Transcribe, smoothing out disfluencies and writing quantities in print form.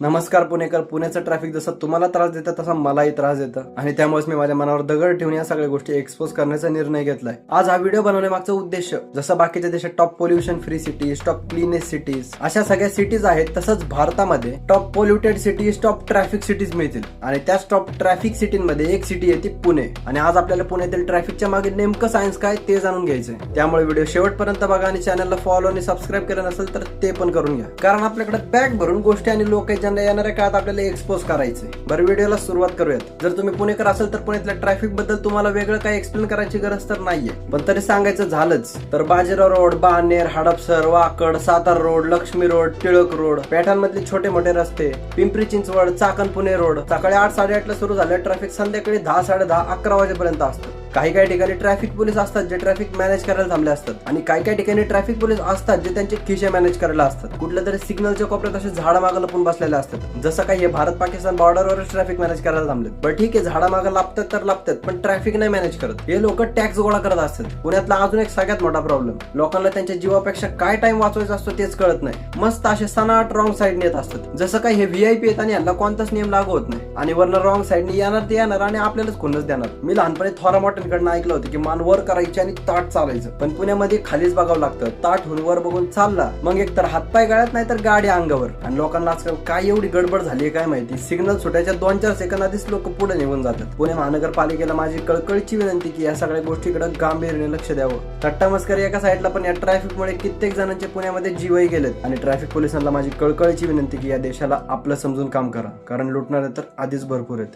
नमस्कार पुणेकर. पुण्याचं ट्रॅफिक जसं तुम्हाला त्रास देतं तसा मलाही त्रास देतं आणि त्यामुळेच मी माझ्या मनावर दगड ठेवून या सगळ्या गोष्टी एक्सपोज करण्याचा निर्णय घेतलाय. आज हा व्हिडिओ बनवण्यामागचा उद्देश जसं बाकीच्या देशात top pollution free cities, top cleanest cities अशा सगळ्या सिटीज आहेत, तसंच भारतामध्ये top polluted cities, top traffic cities मिळतील आणि त्याच टॉप ट्रॅफिक सिटीमध्ये एक सिटी येते पुणे. आणि आज आपल्याला पुण्यातील ट्रॅफिकच्या मागे नेमकं सायन्स काय ते जाणून घ्यायचंय. त्यामुळे व्हिडिओ शेवटपर्यंत बघा आणि चॅनलला फॉलो आणि सबस्क्राईब केलं नसेल तर ते पण करून घ्या, कारण आपल्याकडे बॅग भरून गोष्टी आणि लोक येणाऱ्या काळात आपल्याला एक्सपोज करायचंय. बरं, व्हिडिओला सुरुवात करूयात. जर तुम्ही पुणेकर असेल तर पुण्यातल्या ट्रॅफिक बद्दल तुम्हाला वेगळं काही एक्सप्लेन करायची गरज तर नाहीये, पण तरी सांगायचं झालंच तर Bajirao road, Baner, Hadapsar, Wakad, Satara road, Laxmi road, Tilak road, पेठांमधले छोटे मोठे रस्ते, पिंपरी चिंचवड, चाकण पुणे रोड सकाळी 8-8:30 ला सुरू झाले ट्रॅफिक संध्याकाळी 10-10:30-11 वाजेपर्यंत असतं. काही ठिकाणी ट्रॅफिक पोलीस असतात जे ट्रॅफिक मॅनेज करायला थांबले असतात आणि काही ठिकाणी ट्रॅफिक पोलीस असतात जे त्यांचे खिशे मॅनेज करायला असतात. कुठल्या तरी सिग्नलच्या कोपऱ्यात असे झाडामागं लपून बसलेले असतात, जसं काही हे भारत पाकिस्तान बॉर्डरवरच ट्रॅफिक मॅनेज करायला थांबलेत. पण ठीक आहे, झाडामागं लापतात तर लापतात, पण ट्रॅफिक नाही मॅनेज करत. हे लोक टॅक्स गोळा करत असतात. पुण्यातला अजून एक सगळ्यात मोठा प्रॉब्लेम, लोकांना त्यांच्या जीवापेक्षा काय टाइम वाचवायचा असतो तेच कळत नाही. मस्त असे सनाट रॉंग साईडने येत असतात, जसं काही हे व्हीआयपी येत आणि यांना कोणताच नियम लागू होत नाही आणि वरनं रॉंग साईडने येणार ते येणार आणि आपल्यालाच खुन्नस देणार. मी लहानपणी थोरा मोठ्यांकडनं ऐकलं होतं की मान वर करायची आणि ताट चालायचं, पण पुण्यामध्ये खालीच बघावं लागतं. ताट होऊन वर बघून चालला मग एक तर हातपाय गळ्यात नाही तर गाडी अंगावर. आणि लोकांना आजकाल काय एवढी गडबड झाली काय माहिती, सिग्नल सुटायच्या 2-4 सेकंद आधीच लोक पुढे निघून जातात. पुणे महानगरपालिकेला माझी कळकळीची विनंती की या सगळ्या गोष्टीकडे गांभीर्याने लक्ष द्यावं. थट्टा मस्करी एका साईडला, पण या ट्रॅफिकमुळे कित्येक जणांचे पुण्यामध्ये जीवही गेलेत. आणि ट्रॅफिक पोलिसांना माझी कळकळीची विनंती की या देशाला आपलं समजून काम करा, कारण लुटणारे तर आधीच भरपूर आहेत.